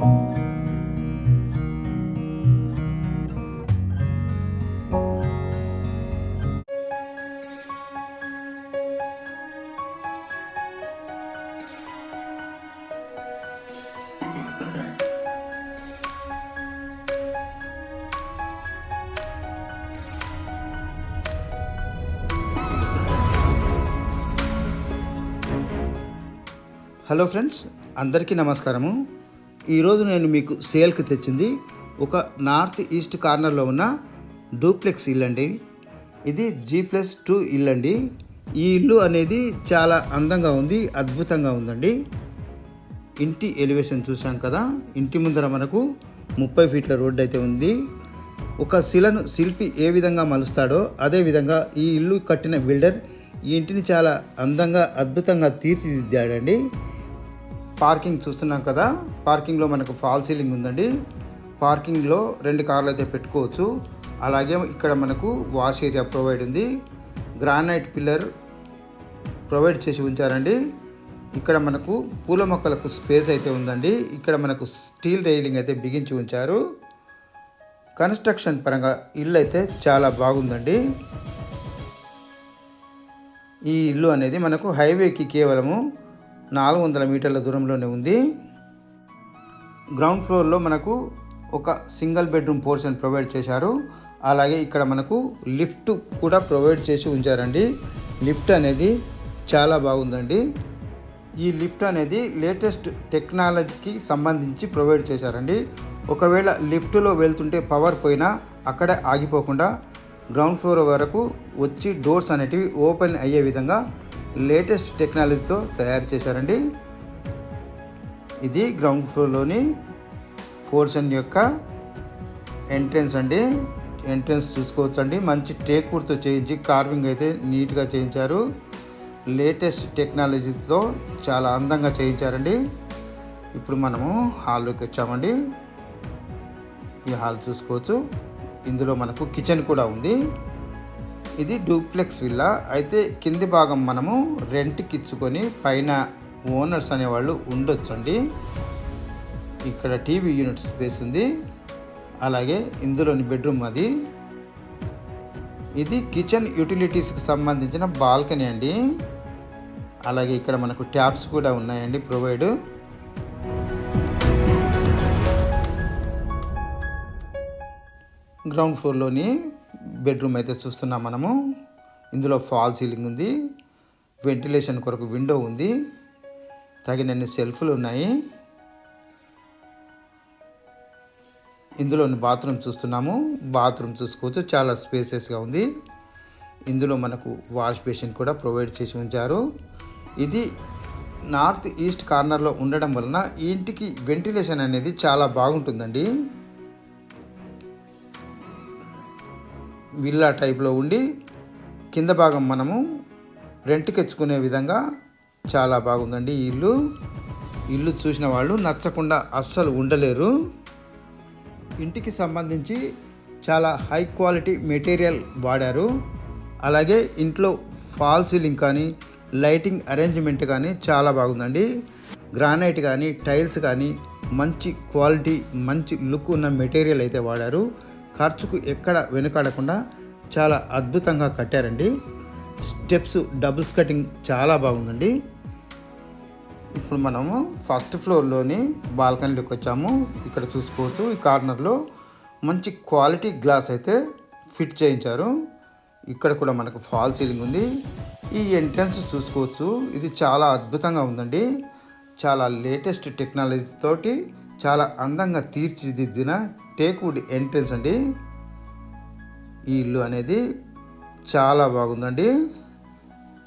Hello friends, అందరికీ నమస్కారము. ఈరోజు నేను మీకు సేల్కి తెచ్చింది ఒక నార్త్ ఈస్ట్ కార్నర్లో ఉన్న డూప్లెక్స్ ఇల్లు అండి. ఇది G+2 ఇల్లు అండి. ఈ ఇల్లు అనేది చాలా అందంగా ఉంది, అద్భుతంగా ఉందండి. ఇంటి ఎలివేషన్ చూసాం కదా. ఇంటి ముందర మనకు 30 ఫీట్ల రోడ్డు అయితే ఉంది. ఒక శిలను శిల్పి ఏ విధంగా మలుస్తాడో అదేవిధంగా ఈ ఇల్లు కట్టిన బిల్డర్ ఈ ఇంటిని చాలా అందంగా అద్భుతంగా తీర్చిదిద్దాడండి. పార్కింగ్ చూస్తున్నాం కదా. పార్కింగ్లో మనకు ఫాల్ సీలింగ్ ఉందండి. పార్కింగ్లో 2 కార్లు అయితే పెట్టుకోవచ్చు. అలాగే ఇక్కడ మనకు వాష్ ఏరియా ప్రొవైడ్ ఉంది. గ్రానైట్ పిల్లర్ ప్రొవైడ్ చేసి ఉంచారండి. ఇక్కడ మనకు పూల మొక్కలకు స్పేస్ అయితే ఉందండి. ఇక్కడ మనకు స్టీల్ రైలింగ్ అయితే బిగించి ఉంచారు. కన్స్ట్రక్షన్ పరంగా ఇల్లు అయితే చాలా బాగుందండి. ఈ ఇల్లు అనేది మనకు హైవేకి కేవలము 400 మీటర్ల దూరంలోనే ఉంది. గ్రౌండ్ ఫ్లోర్లో మనకు ఒక సింగిల్ బెడ్రూమ్ పోర్షన్ ప్రొవైడ్ చేశారు. అలాగే ఇక్కడ మనకు లిఫ్ట్ కూడా ప్రొవైడ్ చేసి ఉంచారండి. లిఫ్ట్ అనేది చాలా బాగుందండి. ఈ లిఫ్ట్ అనేది లేటెస్ట్ టెక్నాలజీకి సంబంధించి ప్రొవైడ్ చేశారండి. ఒకవేళ లిఫ్ట్లో వెళ్తుంటే పవర్ పోయినా అక్కడే ఆగిపోకుండా గ్రౌండ్ ఫ్లోర్ వరకు వచ్చి డోర్స్ అనేటివి ఓపెన్ అయ్యే విధంగా లేటెస్ట్ టెక్నాలజీతో తయారు చేశారండి. ఇది గ్రౌండ్ ఫ్లోర్లోని పోర్షన్ యొక్క ఎంట్రన్స్ అండి. ఎంట్రన్స్ చూసుకోవచ్చండి. మంచి టేక్ వుడ్తో చేయించి కార్వింగ్ అయితే నీట్గా చేయించారు. లేటెస్ట్ టెక్నాలజీతో చాలా అందంగా చేయించారండి. ఇప్పుడు మనము హాల్లోకి వచ్చామండి. ఈ హాల్ చూసుకోవచ్చు. ఇందులో మనకు కిచెన్ కూడా ఉంది. ఇది డూప్లెక్స్ విల్లా అయితే కింది భాగం మనము రెంట్కి ఇచ్చుకొని పైన ఓనర్స్ అనేవాళ్ళు ఉండొచ్చండి. ఇక్కడ టీవీ యూనిట్ స్పేస్ ఉంది. అలాగే ఇందులోని బెడ్రూమ్ అది. ఇది కిచెన్ యూటిలిటీస్కి సంబంధించిన బాల్కనీ అండి. అలాగే ఇక్కడ మనకు ట్యాప్స్ కూడా ఉన్నాయండి ప్రొవైడ్. గ్రౌండ్ ఫ్లోర్లోని బెడ్రూమ్ అయితే చూస్తున్నాం మనము. ఇందులో ఫాల్ సీలింగ్ ఉంది. వెంటిలేషన్ కొరకు విండో ఉంది. తగినన్ని సెల్ఫ్లు ఉన్నాయి. ఇందులోని బాత్రూమ్ చూస్తున్నాము. బాత్రూమ్ చూసుకోవచ్చు, చాలా స్పేసెస్గా ఉంది. ఇందులో మనకు వాష్ బేసిన్ కూడా ప్రొవైడ్ చేసి ఉంచారు. ఇది నార్త్ ఈస్ట్ కార్నర్లో ఉండడం వలన ఈ ఇంటికి వెంటిలేషన్ అనేది చాలా బాగుంటుందండి. విల్లా టైప్లో ఉండి కింద భాగం మనము రెంట్కి ఎచ్చుకునే విధంగా చాలా బాగుందండి ఈ ఇల్లు. ఇల్లు చూసిన వాళ్ళు నచ్చకుండా అస్సలు ఉండలేరు. ఇంటికి సంబంధించి చాలా హై క్వాలిటీ మెటీరియల్ వాడారు. అలాగే ఇంట్లో ఫాల్ సీలింగ్ కానీ లైటింగ్ అరేంజ్మెంట్ కానీ చాలా బాగుందండి. గ్రానైట్ కానీ టైల్స్ కానీ మంచి క్వాలిటీ మంచి లుక్ ఉన్న మెటీరియల్ అయితే వాడారు. ఖర్చుకు ఎక్కడ వెనుకాడకుండా చాలా అద్భుతంగా కట్టారండి. స్టెప్స్ డబుల్స్ కటింగ్ చాలా బాగుందండి. ఇప్పుడు మనము ఫస్ట్ ఫ్లోర్లోని బాల్కనీలోకి వచ్చాము. ఇక్కడ చూసుకోవచ్చు. ఈ కార్నర్లో మంచి క్వాలిటీ గ్లాస్ అయితే ఫిట్ చేయించారు. ఇక్కడ కూడా మనకు ఫాల్ సీలింగ్ ఉంది. ఈ ఎంట్రన్స్ చూసుకోవచ్చు. ఇది చాలా అద్భుతంగా ఉందండి. చాలా లేటెస్ట్ టెక్నాలజీ తోటి చాలా అందంగా తీర్చిదిద్దిన టేక్వుడ్ ఎంట్రన్స్ అండి. ఈ ఇల్లు అనేది చాలా బాగుందండి.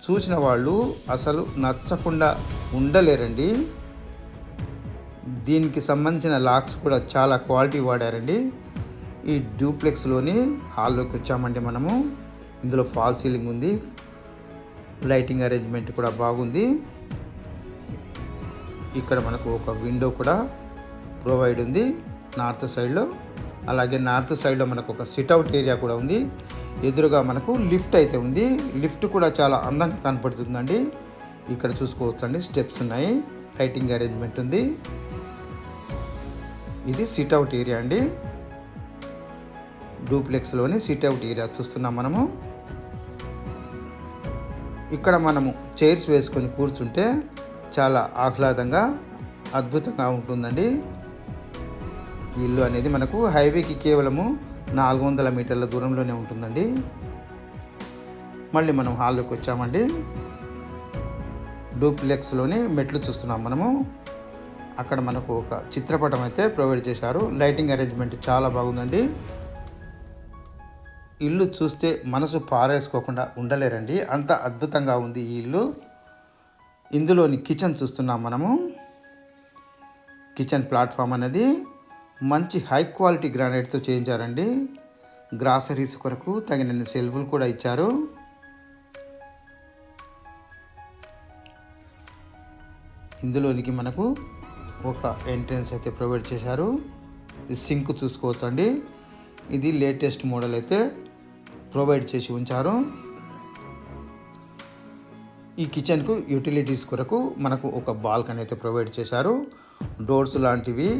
చూసిన వాళ్ళు అసలు నచ్చకుండా ఉండలేరండి. దీనికి సంబంధించిన లాక్స్ కూడా చాలా క్వాలిటీ వాడారండి. ఈ డూప్లెక్స్లోని హాల్లోకి వచ్చామండి మనము. ఇందులో ఫాల్ సీలింగ్ ఉంది. లైటింగ్ అరేంజ్మెంట్ కూడా బాగుంది. ఇక్కడ మనకు ఒక విండో కూడా ప్రొవైడ్ ఉంది నార్త్ సైడ్లో. అలాగే నార్త్ సైడ్లో మనకు ఒక సిట్అవుట్ ఏరియా కూడా ఉంది. ఎదురుగా మనకు లిఫ్ట్ అయితే ఉంది. లిఫ్ట్ కూడా చాలా అందంగా కనపడుతుందండి. ఇక్కడ చూసుకోవచ్చండి, స్టెప్స్ ఉన్నాయి, లైటింగ్ అరేంజ్మెంట్ ఉంది. ఇది సిట్అవుట్ ఏరియా అండి. డూప్లెక్స్లోని సిట్అవుట్ ఏరియా చూస్తున్నాం మనము. ఇక్కడ మనము చైర్స్ వేసుకొని కూర్చుంటే చాలా ఆహ్లాదంగా అద్భుతంగా ఉంటుందండి. ఇల్లు అనేది మనకు హైవేకి కేవలము 400 మీటర్ల దూరంలోనే ఉంటుందండి. మళ్ళీ మనం హాల్లోకి వచ్చామండి. డూప్లెక్స్లోని మెట్లు చూస్తున్నాం మనము. అక్కడ మనకు ఒక చిత్రపటం అయితే ప్రొవైడ్ చేశారు. లైటింగ్ అరేంజ్మెంట్ చాలా బాగుందండి. ఇల్లు చూస్తే మనసు పారేసుకోకుండా ఉండలేరండి, అంత అద్భుతంగా ఉంది ఈ ఇల్లు. ఇందులోని కిచెన్ చూస్తున్నాం మనము. కిచెన్ ప్లాట్ఫామ్ అనేది మంచి హై క్వాలిటీ గ్రానైట్తో చేయించారండి. గ్రాసరీస్ కొరకు తగినన్ని సెల్ఫ్లు కూడా ఇచ్చారు. ఇందులోనికి మనకు ఒక ఎంట్రన్స్ అయితే ప్రొవైడ్ చేశారు. సింక్ చూసుకోవచ్చండి. ఇది లేటెస్ట్ మోడల్ అయితే ప్రొవైడ్ చేసి ఉంచారు. ఈ కిచెన్కు యూటిలిటీస్ కొరకు మనకు ఒక బాల్కనీ అయితే ప్రొవైడ్ చేశారు. డోర్స్ లాంటివి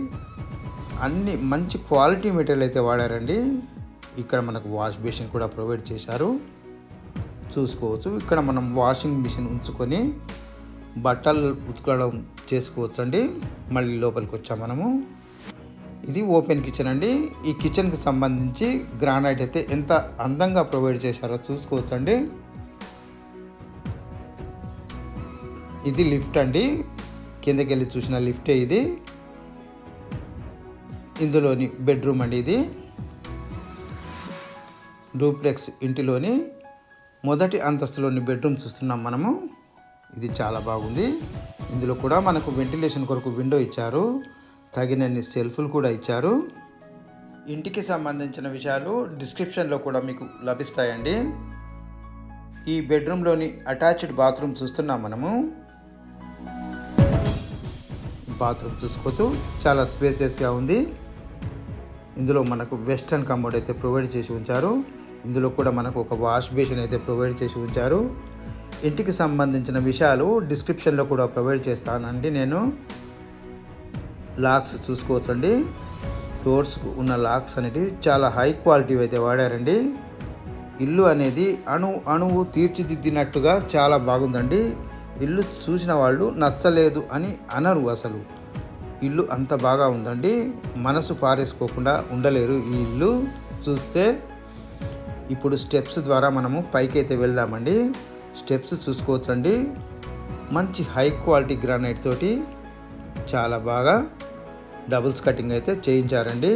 అన్ని మంచి క్వాలిటీ మెటీరియల్ అయితే వాడారండి. ఇక్కడ మనకు వాష్ బేసిన్ కూడా ప్రొవైడ్ చేశారు, చూసుకోవచ్చు. ఇక్కడ మనం వాషింగ్ మిషన్ ఉంచుకొని బట్టలు ఉతకడం చేసుకోవచ్చు అండి. మళ్ళీ లోపలికి వచ్చాం మనము. ఇది ఓపెన్ కిచెన్ అండి. ఈ కిచెన్కి సంబంధించి గ్రానైట్ అయితే ఎంత అందంగా ప్రొవైడ్ చేశారో చూసుకోవచ్చండి. ఇది లిఫ్ట్ అండి. కిందకి వెళ్ళి చూసిన లిఫ్టే ఇది. ఇందులోని బెడ్రూమ్ అండి. ఇది డూప్లెక్స్ ఇంటిలోని మొదటి అంతస్తులోని బెడ్రూమ్ చూస్తున్నాం మనము. ఇది చాలా బాగుంది. ఇందులో కూడా మనకు వెంటిలేషన్ కొరకు విండో ఇచ్చారు, తగినన్ని సెల్ఫ్లు కూడా ఇచ్చారు. ఇంటికి సంబంధించిన విషయాలు డిస్క్రిప్షన్లో కూడా మీకు లభిస్తాయండి. ఈ బెడ్రూమ్లోని అటాచ్డ్ బాత్రూమ్ చూస్తున్నాం మనము. బాత్రూమ్ చూసుకోవచ్చు, చాలా స్పేసియస్గా ఉంది. ఇందులో మనకు వెస్టర్న్ కమోడ్ అయితే ప్రొవైడ్ చేసి ఉంచారు. ఇందులో కూడా మనకు ఒక వాష్ బేసిన్ అయితే ప్రొవైడ్ చేసి ఉంచారు. ఇంటికి సంబంధించిన విషయాలు డిస్క్రిప్షన్లో కూడా ప్రొవైడ్ చేస్తానండి నేను. లాక్స్ చూసుకోవచ్చండి. డోర్స్కు ఉన్న లాక్స్ అనేటివి చాలా హై క్వాలిటీ అయితే వాడారండి. ఇల్లు అనేది అణువు తీర్చిదిద్దినట్టుగా చాలా బాగుందండి. ఇల్లు చూసిన వాళ్ళు నచ్చలేదు అని అనరు. అసలు ఇల్లు అంత బాగా ఉందండి. మనసు పారేసుకోకుండా ఉండలేరు ఈ ఇల్లు చూస్తే. ఇప్పుడు స్టెప్స్ ద్వారా మనము పైకి అయితే వెళ్దామండి. స్టెప్స్ చూసుకోవచ్చండి. మంచి హై క్వాలిటీ గ్రానైట్ తోటి చాలా బాగా డబుల్స్ కటింగ్ అయితే చేయించారండి.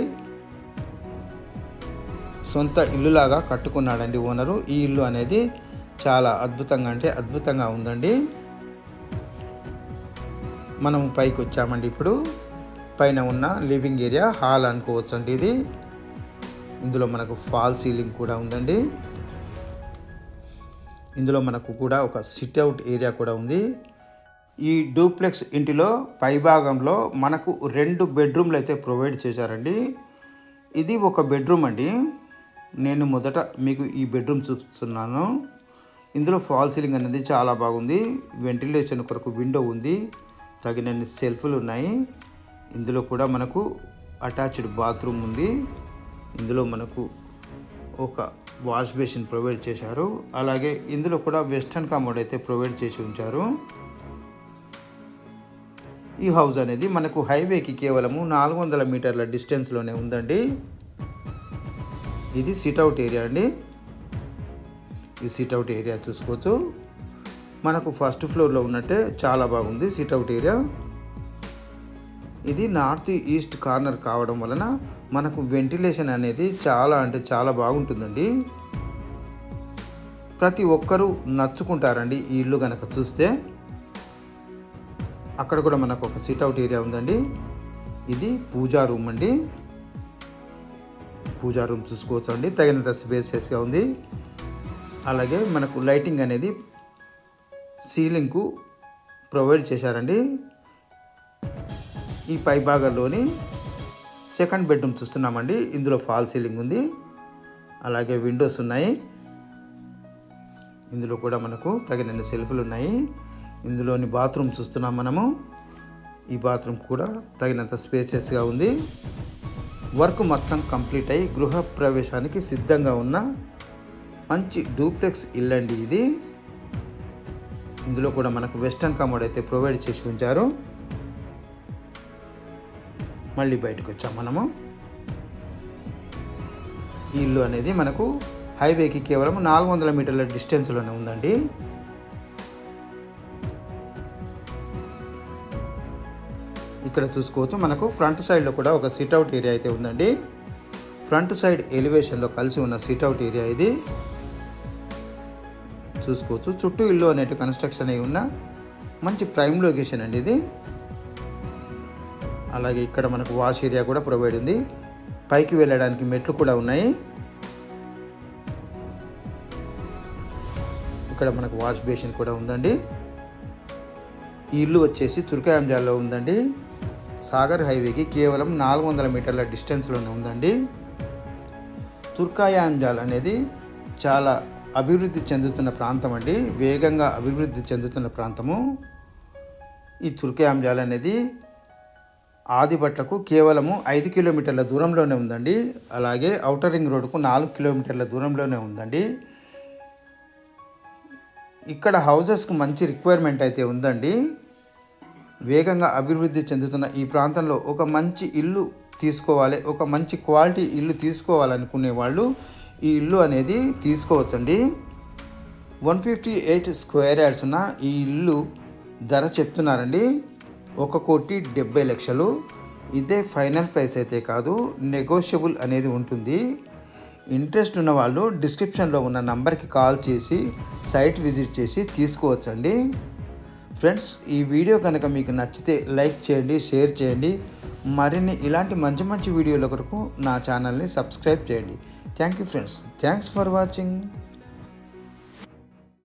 సొంత ఇల్లులాగా కట్టుకున్నాడండి ఓనరు. ఈ ఇల్లు అనేది చాలా అద్భుతంగా అంటే అద్భుతంగా ఉందండి. మనం పైకి వచ్చామండి. ఇప్పుడు పైన ఉన్న లివింగ్ ఏరియా హాల్ అనుకోవచ్చు అండి ఇది. ఇందులో మనకు ఫాల్ సీలింగ్ కూడా ఉందండి. ఇందులో మనకు కూడా ఒక సిట్అవుట్ ఏరియా కూడా ఉంది. ఈ డూప్లెక్స్ ఇంటిలో పైభాగంలో మనకు 2 బెడ్రూమ్లు అయితే ప్రొవైడ్ చేశారండి. ఇది ఒక బెడ్రూమ్ అండి. నేను మొదట మీకు ఈ బెడ్రూమ్ చూస్తున్నాను. ఇందులో ఫాల్ సీలింగ్ అనేది చాలా బాగుంది. వెంటిలేషన్ కొరకు విండో ఉంది, తగినన్ని సెల్ఫ్లు ఉన్నాయి. ఇందులో కూడా మనకు అటాచ్డ్ బాత్రూమ్ ఉంది. ఇందులో మనకు ఒక వాష్ బేసిన్ ప్రొవైడ్ చేశారు. అలాగే ఇందులో కూడా వెస్టర్న్ కమోడ్ అయితే ప్రొవైడ్ చేసి ఉంచారు. ఈ హౌస్ అనేది మనకు హైవేకి కేవలము 400 మీటర్ల డిస్టెన్స్లోనే ఉందండి. ఇది సిట్అవుట్ ఏరియా అండి. ఈ సిట్అవుట్ ఏరియా చూసుకోవచ్చు. మనకు ఫస్ట్ ఫ్లోర్లో ఉన్నట్టే చాలా బాగుంది సిట్అవుట్ ఏరియా. ఇది నార్త్ ఈస్ట్ కార్నర్ కావడం వలన మనకు వెంటిలేషన్ అనేది చాలా అంటే చాలా బాగుంటుందండి. ప్రతి ఒక్కరూ నచ్చుకుంటారండి ఈ ఇల్లు కనుక చూస్తే. అక్కడ కూడా మనకు ఒక సిట్అవుట్ ఏరియా ఉందండి. ఇది పూజా రూమ్ అండి. పూజా రూమ్ చూసుకోవచ్చు అండి. తగినంత స్పేసియస్గా ఉంది. అలాగే మనకు లైటింగ్ అనేది సీలింగ్కు ప్రొవైడ్ చేశారండి. ఈ పై భాగంలోని సెకండ్ బెడ్రూమ్ చూస్తున్నామండి. ఇందులో ఫాల్ సీలింగ్ ఉంది, అలాగే విండోస్ ఉన్నాయి. ఇందులో కూడా మనకు తగినన్ని సెల్ఫ్లు ఉన్నాయి. ఇందులోని బాత్రూమ్ చూస్తున్నాం మనము. ఈ బాత్రూమ్ కూడా తగినంత స్పేసియస్గా ఉంది. వర్క్ మొత్తం కంప్లీట్ అయ్యి గృహ ప్రవేశానికి సిద్ధంగా ఉన్న మంచి డూప్లెక్స్ ఇల్లు అండి ఇది. ఇందులో కూడా మనకు వెస్టర్న్ కమోడ్ అయితే ప్రొవైడ్ చేసి ఉంచారు. మళ్ళీ బయటకు వచ్చాం మనము. ఈ ఇల్లు అనేది మనకు హైవేకి కేవలం 400 మీటర్ల డిస్టెన్స్లోనే ఉందండి. ఇక్కడ చూసుకోవచ్చు మనకు ఫ్రంట్ సైడ్లో కూడా ఒక సిట్అవుట్ ఏరియా అయితే ఉందండి. ఫ్రంట్ సైడ్ ఎలివేషన్లో కలిసి ఉన్న సిట్అవుట్ ఏరియా ఇది చూసుకోవచ్చు. చుట్టూ ఇల్లు అనేటి కన్స్ట్రక్షన్ అయి ఉన్న మంచి ప్రైమ్ లొకేషన్ అండి ఇది. అలాగే ఇక్కడ మనకు వాష్ ఏరియా కూడా ప్రొవైడ్ ఉంది. పైకి వెళ్ళడానికి మెట్లు కూడా ఉన్నాయి. ఇక్కడ మనకు వాష్ బేసిన్ కూడా ఉందండి. ఈ ఇల్లు వచ్చేసి తుర్కయాంజాల్లో ఉందండి. సాగర్ హైవేకి కేవలం 400 మీటర్ల డిస్టెన్స్లోనే ఉందండి. తుర్కయాంజాల్ అనేది చాలా అభివృద్ధి చెందుతున్న ప్రాంతం అండి. వేగంగా అభివృద్ధి చెందుతున్న ప్రాంతము ఈ తుర్కయాంజాల్ అనేది. ఆదిబట్లకు కేవలము 5 కిలోమీటర్ల దూరంలోనే ఉందండి. అలాగే ఔటర్ రింగ్ రోడ్డుకు 4 కిలోమీటర్ల దూరంలోనే ఉందండి. ఇక్కడ హౌజెస్కు మంచి రిక్వైర్మెంట్ అయితే ఉందండి. వేగంగా అభివృద్ధి చెందుతున్న ఈ ప్రాంతంలో ఒక మంచి ఇల్లు తీసుకోవాలి, ఒక మంచి క్వాలిటీ ఇల్లు తీసుకోవాలనుకునే వాళ్ళు ఈ ఇల్లు అనేది తీసుకోవచ్చండి. 158 స్క్వేర్ యార్డ్స్ ఉన్న ఈ ఇల్లు ధర చెప్తున్నారండి 1,70,00,000. ఇదే ఫైనల్ ప్రైస్ అయితే కాదు, నెగోషియబుల్ అనేది ఉంటుంది. ఇంట్రెస్ట్ ఉన్న వాళ్ళు డిస్క్రిప్షన్లో ఉన్న నంబర్కి కాల్ చేసి సైట్ విజిట్ చేసి తీసుకోవచ్చండి. ఫ్రెండ్స్, ఈ వీడియో కనుక మీకు నచ్చితే లైక్ చేయండి, షేర్ చేయండి. మరిన్ని ఇలాంటి మంచి మంచి వీడియోల కొరకు నా ఛానల్ని సబ్స్క్రైబ్ చేయండి. Thank you friends. Thanks for watching.